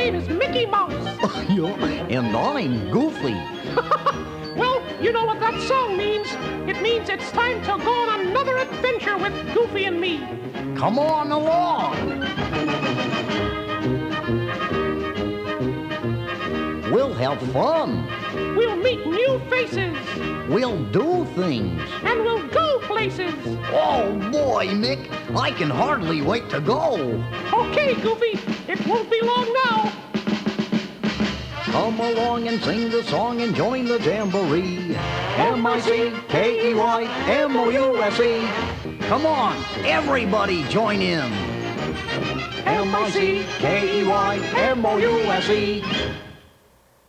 name is Mickey Mouse. And I'm Goofy. Well, you know what that song means. It means it's time to go on another adventure with Goofy and me. Come on along. We'll have fun. We'll meet new faces. We'll do things. And we'll go places. Oh, boy, Mick. I can hardly wait to go. Okay, Goofy. It won't be long now. Come along and sing the song and join the jamboree. M-I-C-K-E-Y-M-O-U-S-E. Come on, everybody join in. M-I-C-K-E-Y-M-O-U-S-E.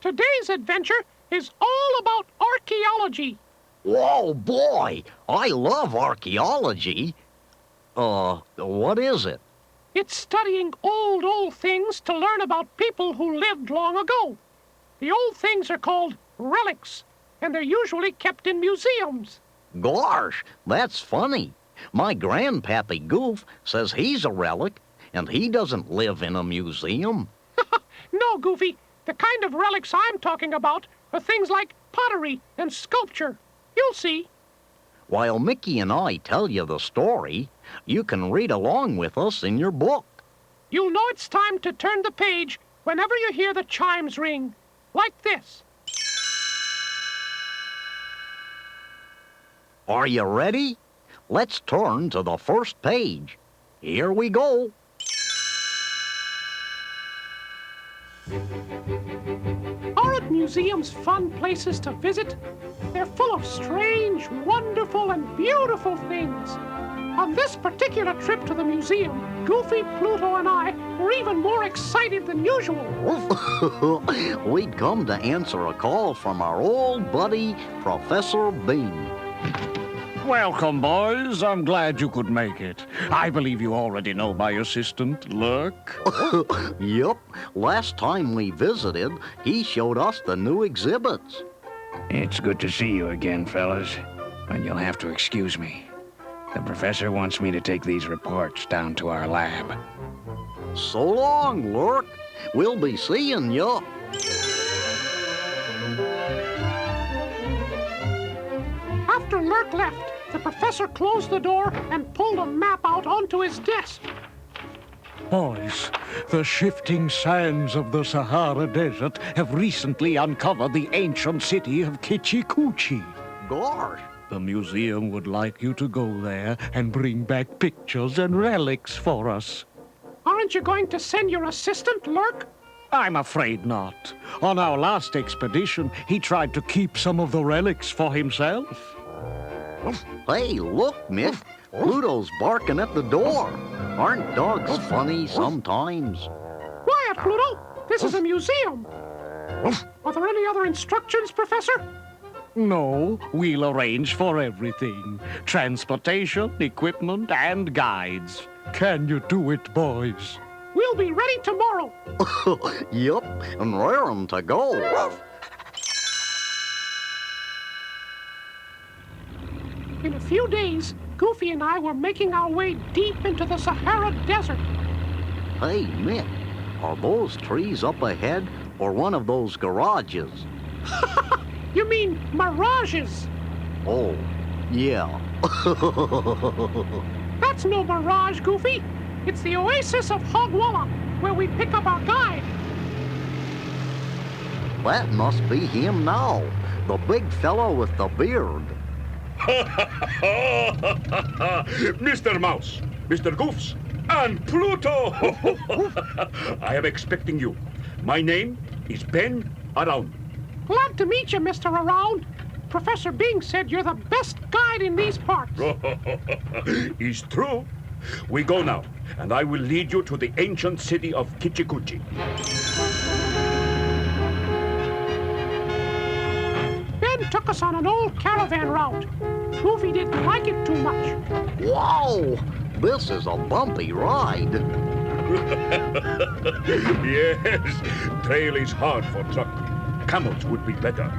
Today's adventure is all about archaeology. Whoa, boy, I love archaeology. What is it? It's studying old things to learn about people who lived long ago. The old things are called relics, and they're usually kept in museums. Gosh, that's funny. My grandpappy Goof says he's a relic, and he doesn't live in a museum. No, Goofy. The kind of relics I'm talking about are things like pottery and sculpture. You'll see. While Mickey and I tell you the story, you can read along with us in your book. You'll know it's time to turn the page whenever you hear the chimes ring, like this. Are you ready? Let's turn to the first page. Here we go. Aren't museums fun places to visit? They're full of strange, wonderful, and beautiful things. On this particular trip to the museum, Goofy, Pluto, and I were even more excited than usual. We'd come to answer a call from our old buddy, Professor Bean. Welcome, boys. I'm glad you could make it. I believe you already know my assistant, Lurk. Yep. Last time we visited, he showed us the new exhibits. It's good to see you again, fellas. And you'll have to excuse me. The professor wants me to take these reports down to our lab. So long, Lurk. We'll be seeing you. After Lurk left, the professor closed the door and pulled a map out onto his desk. Boys, the shifting sands of the Sahara Desert have recently uncovered the ancient city of Kichikuchi. Gosh. The museum would like you to go there and bring back pictures and relics for us. Aren't you going to send your assistant, Lurk? I'm afraid not. On our last expedition, he tried to keep some of the relics for himself. Hey, look, Mick. Pluto's barking at the door. Aren't dogs funny sometimes? Quiet, Pluto. This is a museum. Are there any other instructions, Professor? No, we'll arrange for everything. Transportation, equipment, and guides. Can you do it, boys? We'll be ready tomorrow. Yep, and raring to go. In a few days, Goofy and I were making our way deep into the Sahara Desert. Hey, Mick, are those trees up ahead or one of those garages? You mean mirages? Oh, yeah. That's no mirage, Goofy. It's the oasis of Hogwalla, where we pick up our guide. That must be him now, the big fellow with the beard. Mr. Mouse, Mr. Goofs, and Pluto! I am expecting you. My name is Ben Around. Glad to meet you, Mr. Around. Professor Bing said you're the best guide in these parts. It's true. We go now, and I will lead you to the ancient city of Kichikuchi. Ben took us on an old caravan route. Goofy didn't like it too much. Whoa! This is a bumpy ride. Yes, trail is hard for truck. Camels would be better.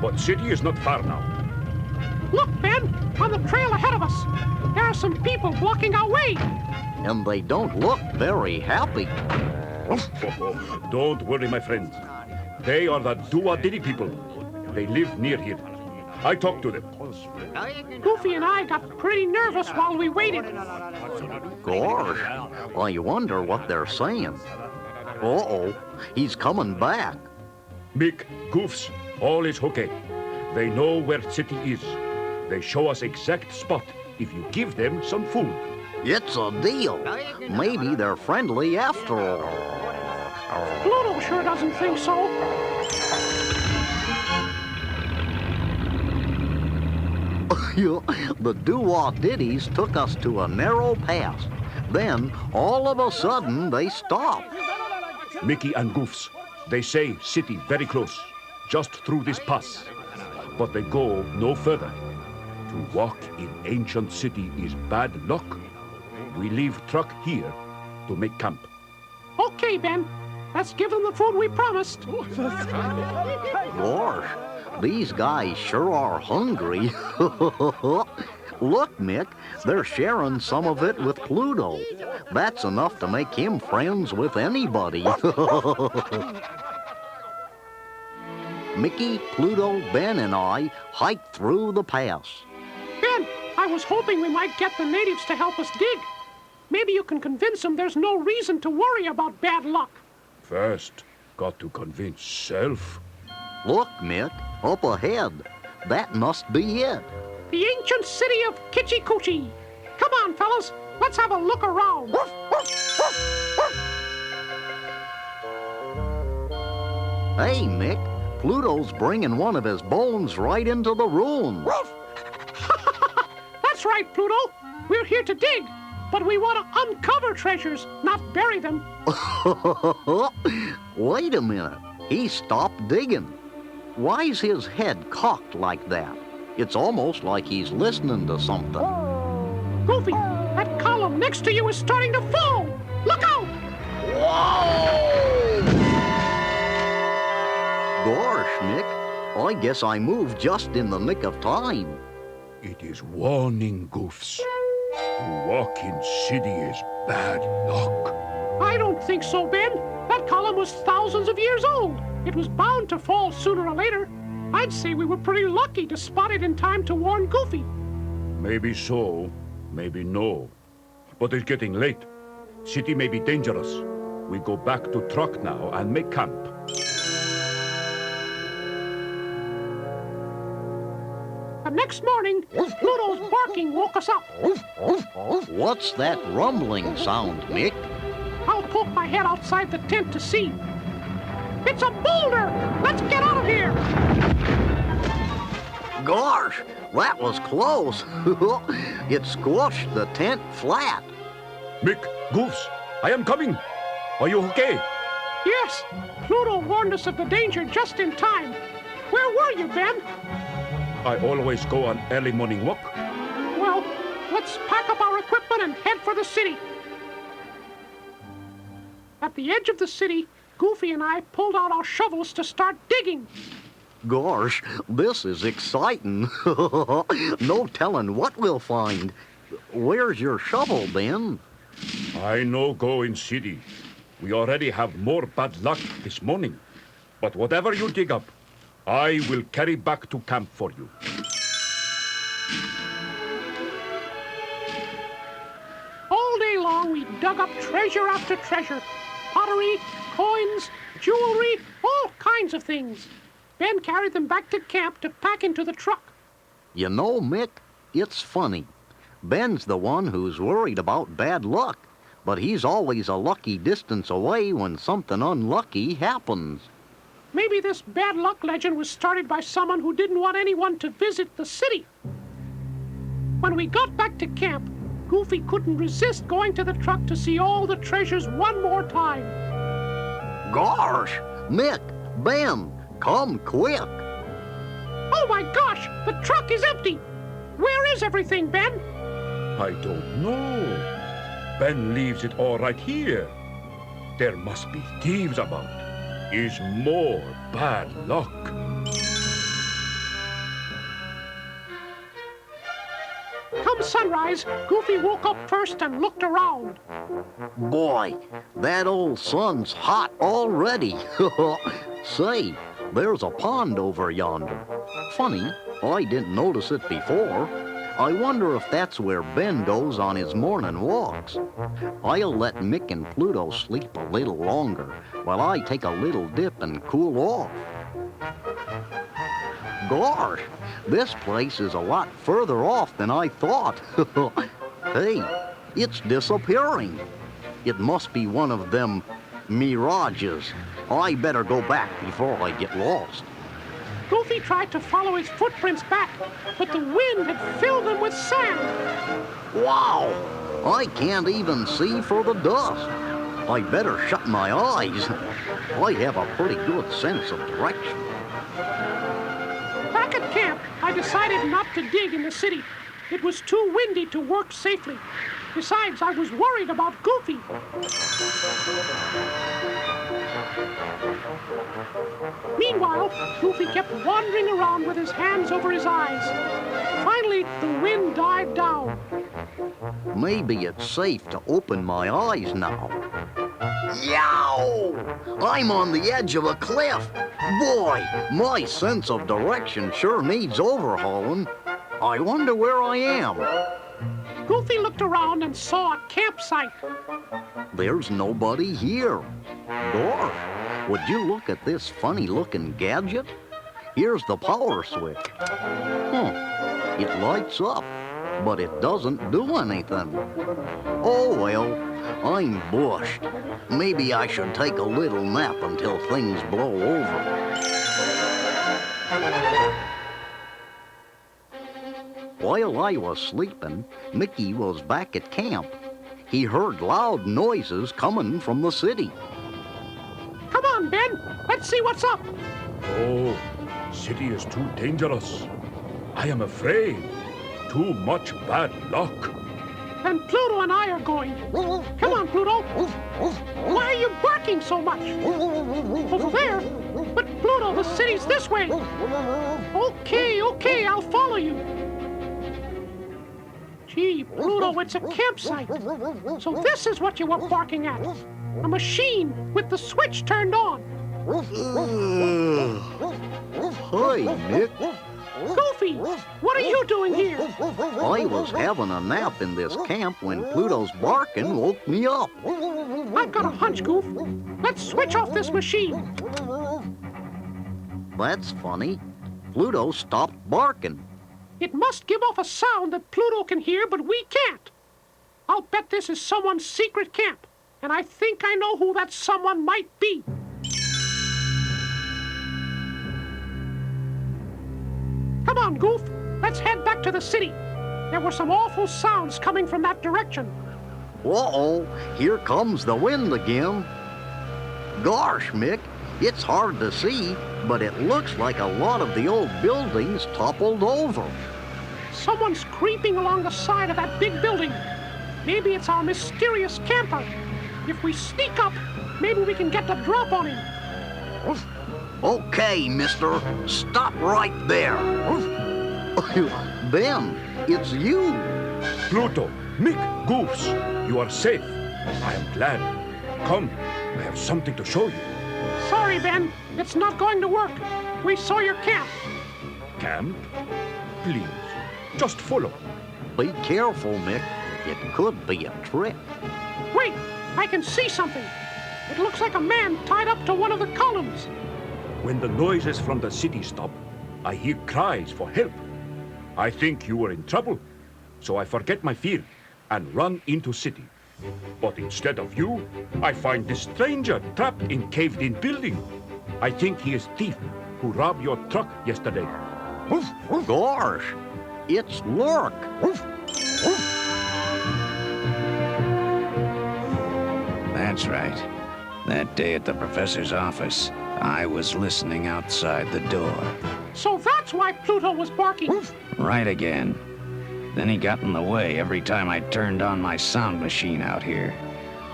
But city is not far now. Look, Ben, on the trail ahead of us. There are some people blocking our way. And they don't look very happy. Don't worry, my friends. They are the do-a-diddy people. They live near here. I talked to them. Goofy and I got pretty nervous while we waited. Gosh, I wonder what they're saying. Uh-oh, he's coming back. Mick, Goofs, all is okay. They know where city is. They show us exact spot if you give them some food. It's a deal. Maybe they're friendly after all. Pluto sure doesn't think so. The do-wah-diddies took us to a narrow pass. Then, all of a sudden, they stopped. Mickey and Goofs, they say city very close, just through this pass. But they go no further. To walk in ancient city is bad luck. We leave truck here to make camp. Okay, Ben. Let's give them the food we promised. Gosh, these guys sure are hungry. Look, Mick, they're sharing some of it with Pluto. That's enough to make him friends with anybody. Mickey, Pluto, Ben, and I hiked through the pass. Ben, I was hoping we might get the natives to help us dig. Maybe you can convince them there's no reason to worry about bad luck. First, got to convince self. Look, Mick, up ahead. That must be it. The ancient city of Kitchi Coochie. Come on, fellas. Let's have a look around. Hey, Mick, Pluto's bringing one of his bones right into the ruins. That's right, Pluto. We're here to dig, but we want to uncover treasures, not bury them. Wait a minute. He stopped digging. Why's his head cocked like that? It's almost like he's listening to something. Goofy, that column next to you is starting to fall. Look out! Whoa! Gosh, Mick, I guess I moved just in the nick of time. It is warning, Goofs. To walk in city is bad luck. I don't think so, Ben. That column was thousands of years old. It was bound to fall sooner or later. I'd say we were pretty lucky to spot it in time to warn Goofy. Maybe so, maybe no. But it's getting late. City may be dangerous. We go back to truck now and make camp. The next morning, Pluto's barking woke us up. What's that rumbling sound, Mick? I'll poke my head outside the tent to see. It's a boulder! Let's get out of here! Gosh, that was close. It squashed the tent flat. Mick, Goofs, I am coming. Are you okay? Yes, Pluto warned us of the danger just in time. Where were you, Ben? I always go on early morning walk. Well, let's pack up our equipment and head for the city. At the edge of the city, Goofy and I pulled out our shovels to start digging. Gosh, this is exciting. No telling what we'll find. Where's your shovel, Ben? I no go in city. We already have more bad luck this morning. But whatever you dig up, I will carry back to camp for you. All day long, we dug up treasure after treasure. Pottery, coins, jewelry, all kinds of things. Ben carried them back to camp to pack into the truck. You know, Mick, it's funny. Ben's the one who's worried about bad luck, but he's always a lucky distance away when something unlucky happens. Maybe this bad luck legend was started by someone who didn't want anyone to visit the city. When we got back to camp, Goofy couldn't resist going to the truck to see all the treasures one more time. Gosh, Mick, Ben, come quick. Oh my gosh, the truck is empty. Where is everything, Ben? I don't know. Ben leaves it all right here. There must be thieves about. Is more bad luck. come sunrise, Goofy woke up first and looked around. Boy, that old sun's hot already. Say, there's a pond over yonder. Funny, I didn't notice it before. I wonder if that's where Ben goes on his morning walks. I'll let Mick and Pluto sleep a little longer while I take a little dip and cool off. Gosh, this place is a lot further off than I thought. Hey, it's disappearing. It must be one of them mirages. I better go back before I get lost. Goofy tried to follow his footprints back, but the wind had filled them with sand. Wow, I can't even see for the dust. I better shut my eyes. I have a pretty good sense of direction. Back at camp, I decided not to dig in the city. It was too windy to work safely. Besides, I was worried about Goofy. Meanwhile, Goofy kept wandering around with his hands over his eyes. Finally, the wind died down. Maybe it's safe to open my eyes now. Yow! I'm on the edge of a cliff. Boy, my sense of direction sure needs overhauling. I wonder where I am. Goofy looked around and saw a campsite. There's nobody here. Gosh, would you look at this funny-looking gadget? Here's the power switch. It lights up, but it doesn't do anything. Oh, well, I'm bushed. Maybe I should take a little nap until things blow over. While I was sleeping, Mickey was back at camp. He heard loud noises coming from the city. Come on, Ben. Let's see what's up. Oh, city is too dangerous. I am afraid. Too much bad luck. Then Pluto and I are going. Come on, Pluto. Why are you barking so much? Over there? But Pluto, the city's this way. Okay, I'll follow you. Gee, Pluto, it's a campsite. So this is what you were barking at. A machine with the switch turned on. Hi, Nick. Goofy, what are you doing here? I was having a nap in this camp when Pluto's barking woke me up. I've got a hunch, Goof. Let's switch off this machine. That's funny. Pluto stopped barking. It must give off a sound that Pluto can hear, but we can't. I'll bet this is someone's secret camp, and I think I know who that someone might be. Come on, Goof. Let's head back to the city. There were some awful sounds coming from that direction. Uh-oh, here comes the wind again. Gosh, Mick, it's hard to see, but it looks like a lot of the old buildings toppled over. Someone's creeping along the side of that big building. Maybe it's our mysterious camper. If we sneak up, maybe we can get the drop on him. Okay, mister, stop right there. Ben, it's you. Pluto, Mick, Goose, you are safe. I am glad. Come, I have something to show you. Sorry, Ben. It's not going to work. We saw your camp. Camp? Please, just follow. Be careful, Mick. It could be a trick. Wait, I can see something. It looks like a man tied up to one of the columns. When the noises from the city stop, I hear cries for help. I think you were in trouble, so I forget my fear and run into city. But instead of you, I find this stranger trapped in caved-in building. I think he is thief who robbed your truck yesterday. Gosh, it's Lurk. That's right. That day at the professor's office, I was listening outside the door. So that's why Pluto was barking. Right again. Then he got in the way every time I turned on my sound machine out here.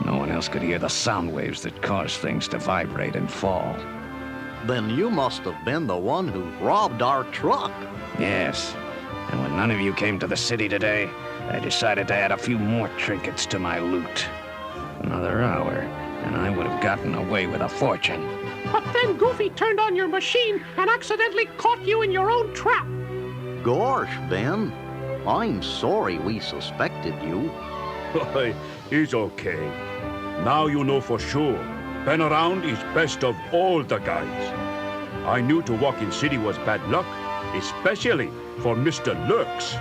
No one else could hear the sound waves that cause things to vibrate and fall. Then you must have been the one who robbed our truck. Yes, And when none of you came to the city today, I decided to add a few more trinkets to my loot. Another hour, and I would have gotten away with a fortune. But then Goofy turned on your machine and accidentally caught you in your own trap. Gosh, Ben, I'm sorry we suspected you. It's okay. Now you know for sure. Ben around is best of all the guys. I knew to walk in city was bad luck, especially for Mr. Lurks.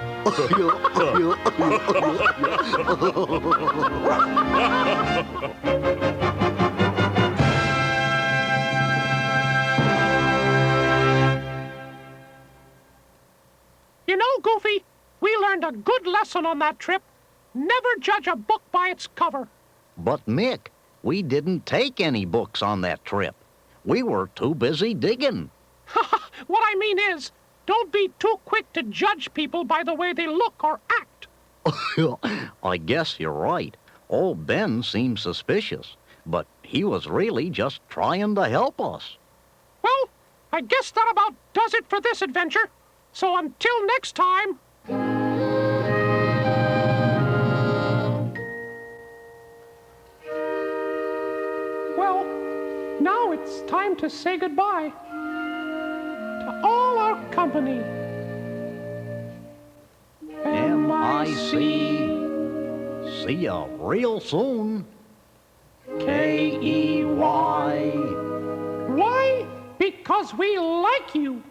You know, Goofy, we learned a good lesson on that trip. Never judge a book by its cover. But Mick, we didn't take any books on that trip. We were too busy digging. What I mean is, don't be too quick to judge people by the way they look or act. I guess you're right. Old Ben seemed suspicious, but he was really just trying to help us. Well, I guess that about does it for this adventure. So until next time... Well, now it's time to say goodbye to all our company. M-I-C. See ya real soon. K-E-Y. Why? Because we like you.